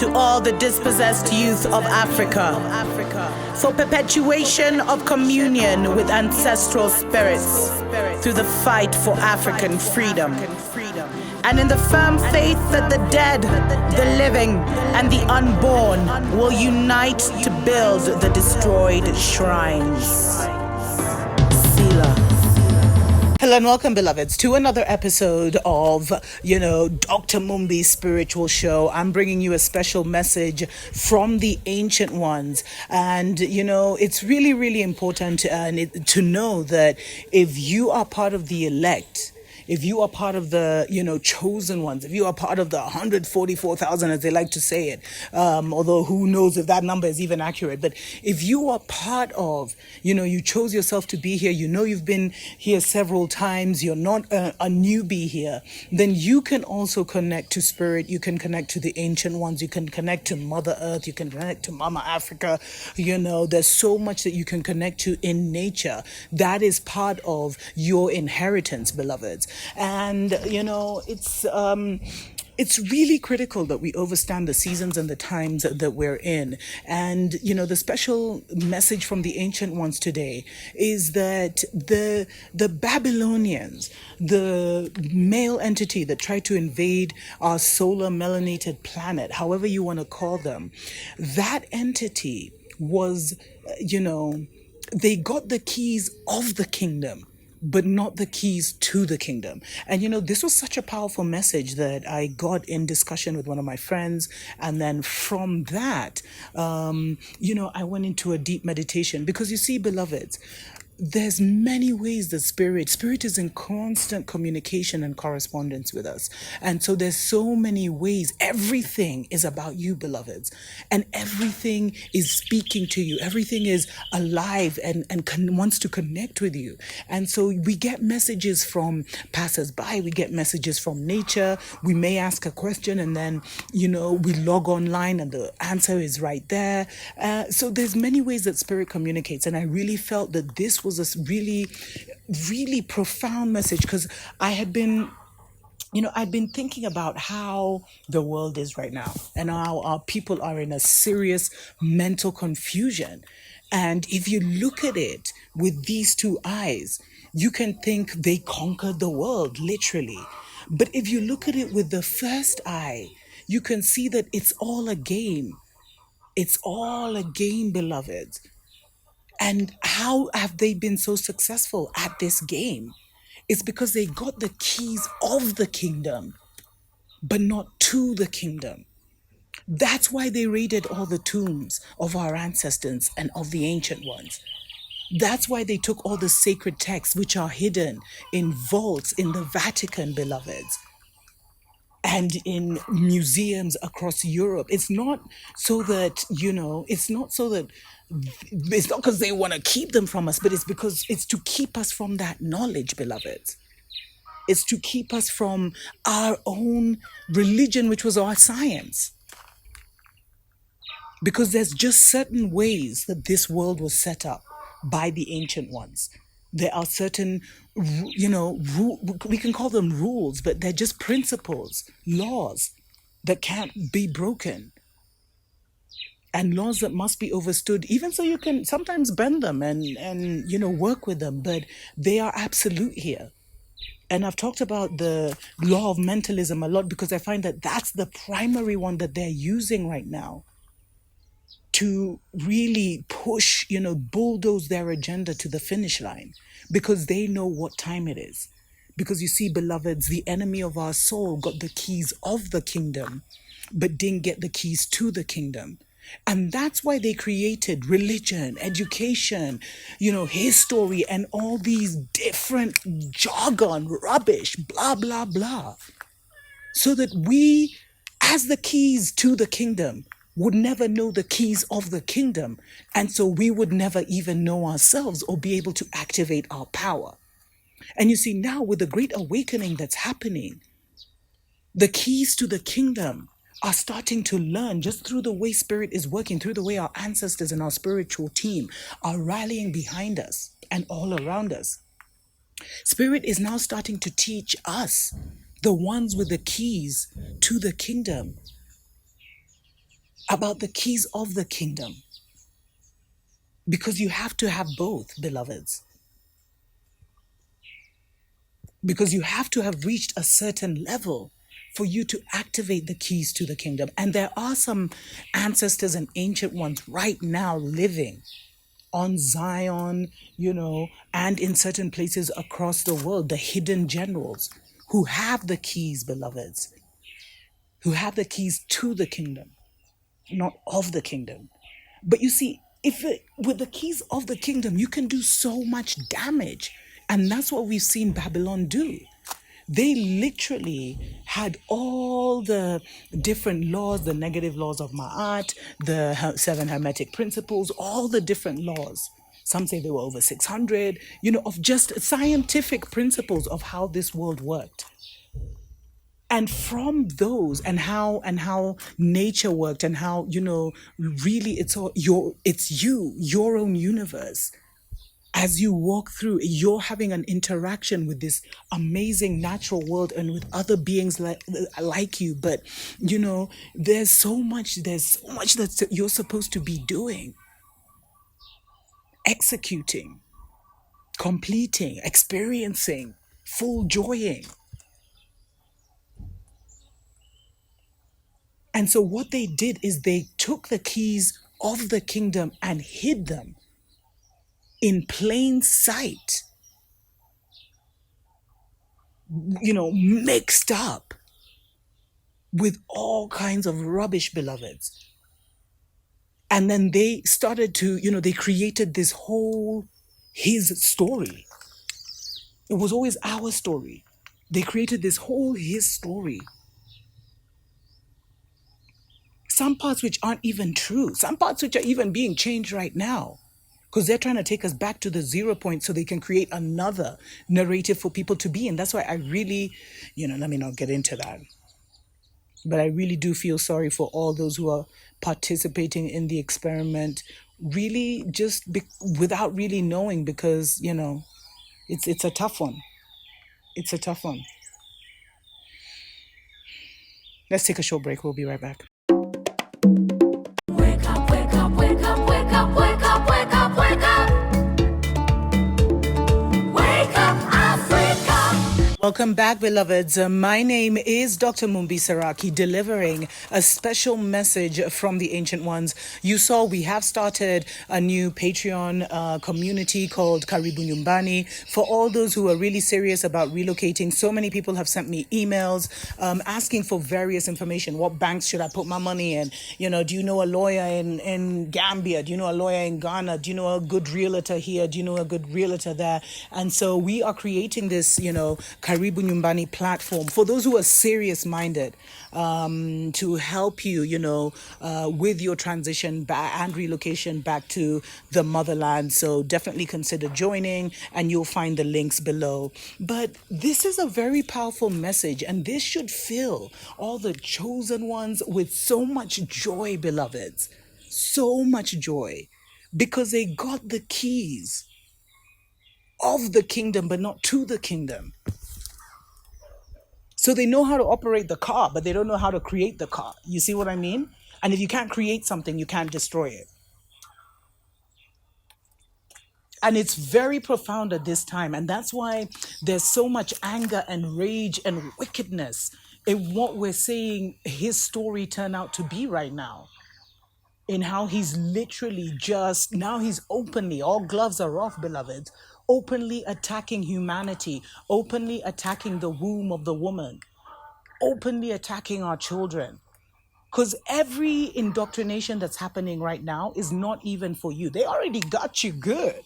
to all the dispossessed youth of Africa, for perpetuation of communion with ancestral spirits through the fight for African freedom, and in the firm faith that the dead, the living, and the unborn will unite to build the destroyed shrines. Selah. Hello and welcome, beloveds, to another episode of, Dr. Mumbi's spiritual show. I'm bringing you a special message from the ancient ones. And, it's really, really important to know that if you are part of the elect, if you are part of the, chosen ones, if you are part of the 144,000, as they like to say it, although who knows if that number is even accurate, but if you are part of, you chose yourself to be here, you've been here several times, you're not a newbie here, then you can also connect to spirit, you can connect to the ancient ones, you can connect to Mother Earth, you can connect to Mama Africa, there's so much that you can connect to in nature. That is part of your inheritance, beloveds. And, it's really critical that we understand the seasons and the times that we're in. And, the special message from the ancient ones today is that the Babylonians, the male entity that tried to invade our solar melanated planet, however you want to call them, that entity was, they got the keys of the kingdom, but not the keys to the kingdom. And this was such a powerful message that I got in discussion with one of my friends. And then from that, I went into a deep meditation, because you see, beloveds, there's many ways that spirit is in constant communication and correspondence with us. And so there's so many ways. Everything is about you, beloveds, and everything is speaking to you. Everything is alive and wants to connect with you. And so we get messages from passers-by, we get messages from nature. We may ask a question and then, we log online and the answer is right there. So there's many ways that spirit communicates. And I really felt that this was a really, really profound message, because I had been I'd been thinking about how the world is right now and how our people are in a serious mental confusion. And if you look at it with these two eyes, you can think they conquered the world, literally. But if you look at it with the first eye, you can see that it's all a game. It's all a game, beloveds. And how have they been so successful at this game? It's because they got the keys of the kingdom, but not to the kingdom. That's why they raided all the tombs of our ancestors and of the ancient ones. That's why they took all the sacred texts, which are hidden in vaults in the Vatican, beloveds, and in museums across Europe. It's not so that, it's not because they want to keep them from us, but it's because it's to keep us from that knowledge, beloveds. It's to keep us from our own religion, which was our science. Because there's just certain ways that this world was set up by the ancient ones. There are certain, we can call them rules, but they're just principles, laws that can't be broken. And laws that must be understood, even so you can sometimes bend them and work with them, but they are absolute here. And I've talked about the law of mentalism a lot, because I find that that's the primary one that they're using right now to really push, bulldoze their agenda to the finish line, because they know what time it is. Because you see, beloveds, the enemy of our soul got the keys of the kingdom, but didn't get the keys to the kingdom. And that's why they created religion, education, history, and all these different jargon, rubbish, blah, blah, blah. So that we, as the keys to the kingdom, would never know the keys of the kingdom. And so we would never even know ourselves or be able to activate our power. And you see, now with the great awakening that's happening, the keys to the kingdom are starting to learn just through the way spirit is working, through the way our ancestors and our spiritual team are rallying behind us and all around us. Spirit is now starting to teach us, the ones with the keys to the kingdom, about the keys of the kingdom. Because you have to have both, beloveds. Because you have to have reached a certain level for you to activate the keys to the kingdom. And there are some ancestors and ancient ones right now living on Zion, and in certain places across the world, the hidden generals who have the keys, beloveds, who have the keys to the kingdom, not of the kingdom. But you see, with the keys of the kingdom, you can do so much damage. And that's what we've seen Babylon do. They literally had all the different laws, the negative laws of Ma'at, the seven hermetic principles, all the different laws. Some say there were over 600, of just scientific principles of how this world worked. And from those, and how nature worked, and how really it's your own universe. As you walk through, you're having an interaction with this amazing natural world and with other beings like you. But there's so much that you're supposed to be doing, executing, completing, experiencing, full joying. And so what they did is they took the keys of the kingdom and hid them in plain sight, mixed up with all kinds of rubbish, beloveds. And then they started to, they created this whole, his story. It was always our story. They created this whole his story. Some parts which aren't even true. Some parts which are even being changed right now. Because they're trying to take us back to the 0 point so they can create another narrative for people to be in. That's why I really, let me not get into that. But I really do feel sorry for all those who are participating in the experiment, really just without really knowing, because, it's a tough one. It's a tough one. Let's take a short break. We'll be right back. Wake up, wake up, wake up, wake up, wake up, wake up, wake up. Wake up, Africa. Welcome back, beloveds. My name is Dr. Mumbi Saraki, delivering a special message from the Ancient Ones. You saw we have started a new Patreon community called Karibu Nyumbani. For all those who are really serious about relocating, so many people have sent me emails asking for various information. What banks should I put my money in? Do you know a lawyer in Gambia? Do you know a lawyer in Ghana? Do you know a good realtor here? Do you know a good realtor there? And so we are creating this, Karibu Nyumbani platform for those who are serious minded, to help you, with your transition back and relocation back to the motherland. So definitely consider joining, and you'll find the links below. But this is a very powerful message, and this should fill all the chosen ones with so much joy, beloveds. So much joy, because they got the keys of the kingdom, but not to the kingdom. So they know how to operate the car, but they don't know how to create the car. You see what I mean? And if you can't create something, you can't destroy it. And it's very profound at this time. And that's why there's so much anger and rage and wickedness in what we're seeing his story turn out to be right now. In how he's literally now he's openly, all gloves are off, beloveds, openly attacking humanity, openly attacking the womb of the woman, openly attacking our children. Because every indoctrination that's happening right now is not even for you. They already got you good.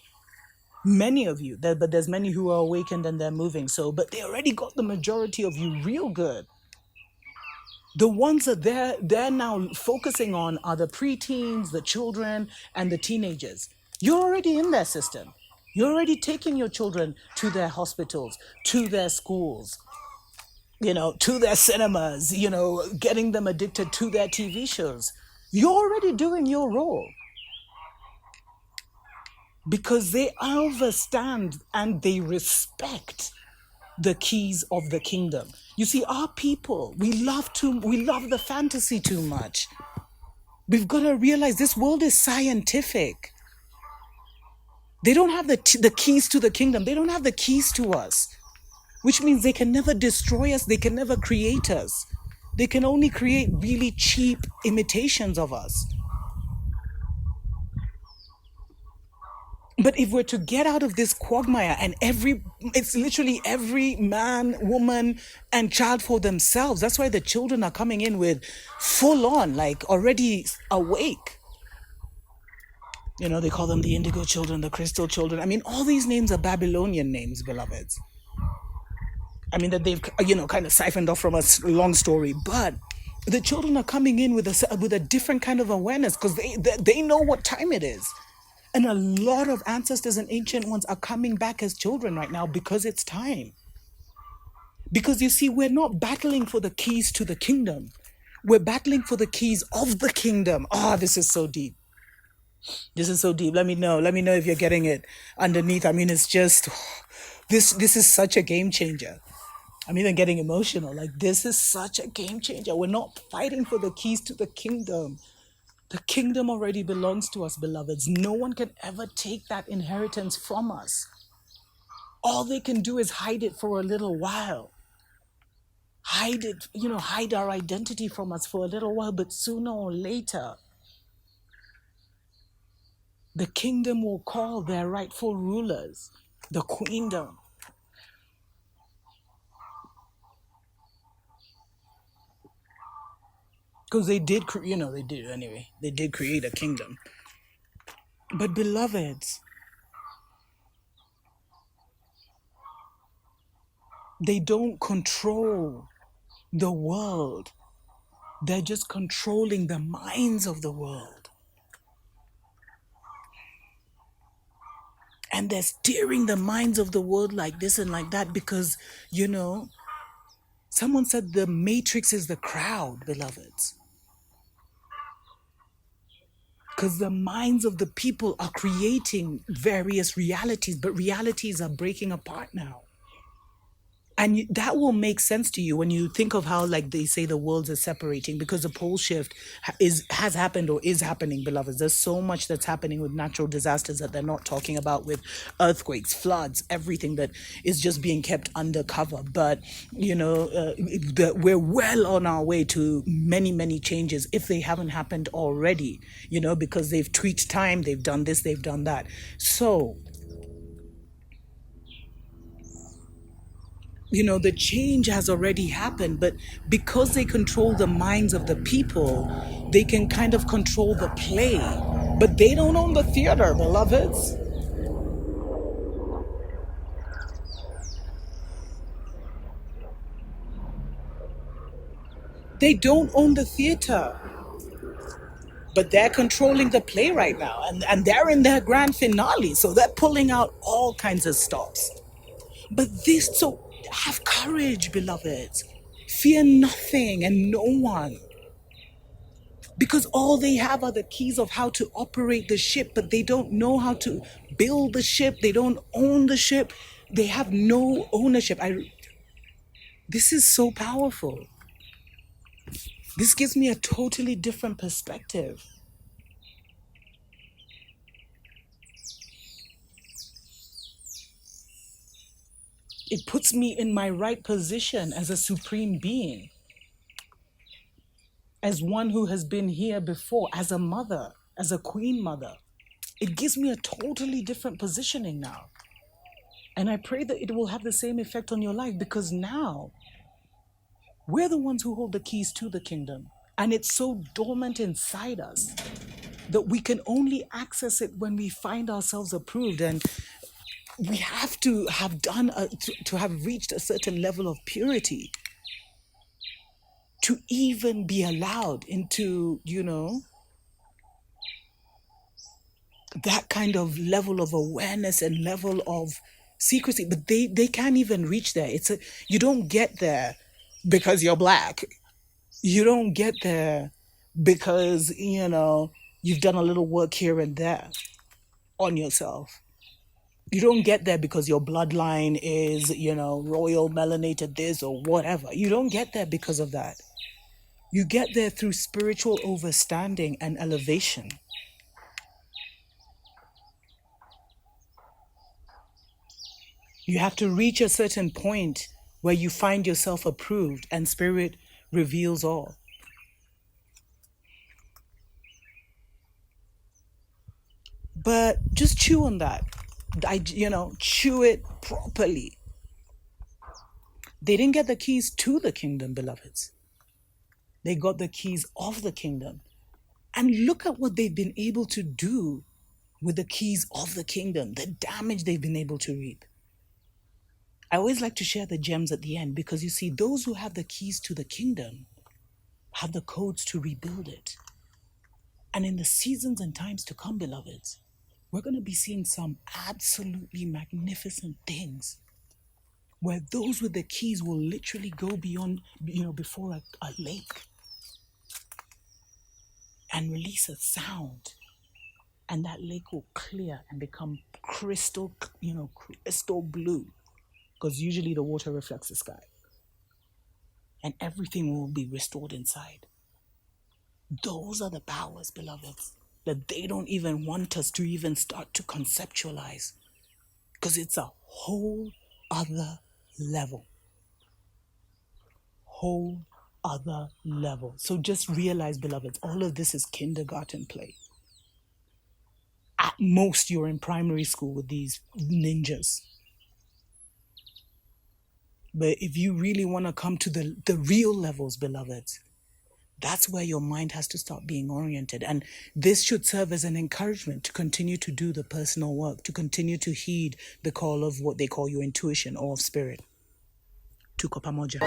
Many of you, but there's many who are awakened and they're moving. But they already got the majority of you real good. The ones that they're now focusing on are the preteens, the children, and the teenagers. You're already in their system. You're already taking your children to their hospitals, to their schools, to their cinemas, getting them addicted to their TV shows. You're already doing your role. Because they understand and they respect the keys of the kingdom. You see, our people, we love the fantasy too much. We've got to realize this world is scientific. They don't have the keys to the kingdom. They don't have the keys to us, which means they can never destroy us. They can never create us. They can only create really cheap imitations of us. But if we're to get out of this quagmire and it's literally every man, woman, and child for themselves. That's why the children are coming in with full on, like already awake. You know, they call them the indigo children, the crystal children. I mean, all these names are Babylonian names, beloveds. I mean, that they've, kind of siphoned off from a long story. But the children are coming in with a different kind of awareness because they know what time it is. And a lot of ancestors and ancient ones are coming back as children right now because it's time. Because you see, we're not battling for the keys to the kingdom. We're battling for the keys of the kingdom. Ah, this is so deep. This is so deep. Let me know. Let me know if you're getting it underneath. I mean, it's just, this is such a game changer. I'm even getting emotional. Like, this is such a game changer. We're not fighting for the keys to the kingdom. The kingdom already belongs to us, beloveds. No one can ever take that inheritance from us. All they can do is hide it for a little while. Hide it, hide our identity from us for a little while, but sooner or later, the kingdom will call their rightful rulers, the queendom. Because they did, they did create a kingdom. But beloveds, they don't control the world. They're just controlling the minds of the world. And they're steering the minds of the world like this and like that because, someone said the matrix is the crowd, beloveds. Because the minds of the people are creating various realities, but realities are breaking apart now. And that will make sense to you when you think of how, like they say, the worlds are separating because the pole shift has happened or is happening, beloveds. There's so much that's happening with natural disasters that they're not talking about, with earthquakes, floods, everything that is just being kept undercover. But, we're well on our way to many, many changes if they haven't happened already, because they've tweaked time, they've done this, they've done that. So, the change has already happened, but because they control the minds of the people, they can kind of control the play. But they don't own the theater, beloveds. They don't own the theater. But they're controlling the play right now, and they're in their grand finale, so they're pulling out all kinds of stops. But so have courage, beloveds. Fear nothing and no one. Because all they have are the keys of how to operate the ship, but they don't know how to build the ship. They don't own the ship. They have no ownership. This is so powerful. This gives me a totally different perspective. It puts me in my right position as a supreme being, as one who has been here before, as a mother, as a queen mother. It gives me a totally different positioning now. And I pray that it will have the same effect on your life, because now we're the ones who hold the keys to the kingdom. And it's so dormant inside us that we can only access it when we find ourselves approved. And we have to have to have reached a certain level of purity to even be allowed into, that kind of level of awareness and level of secrecy. But they can't even reach there. You don't get there because you're black. You don't get there because, you've done a little work here and there on yourself. You don't get there because your bloodline is, royal melanated this or whatever. You don't get there because of that. You get there through spiritual overstanding and elevation. You have to reach a certain point where you find yourself approved and spirit reveals all. But just chew on that. Chew it properly. They didn't get the keys to the kingdom, beloveds. They got the keys of the kingdom. And look at what they've been able to do with the keys of the kingdom, the damage they've been able to reap. I always like to share the gems at the end because you see, those who have the keys to the kingdom have the codes to rebuild it. And in the seasons and times to come, beloveds, we're going to be seeing some absolutely magnificent things where those with the keys will literally go beyond, before a lake and release a sound. And that lake will clear and become crystal blue, because usually the water reflects the sky. And everything will be restored inside. Those are the powers, beloveds, that they don't even want us to even start to conceptualize, because it's a whole other level. Whole other level. So just realize, beloveds, all of this is kindergarten play. At most, you're in primary school with these ninjas. But if you really want to come to the real levels, beloveds, that's where your mind has to start being oriented. And this should serve as an encouragement to continue to do the personal work, to continue to heed the call of what they call your intuition or of spirit. Tuko pamoja.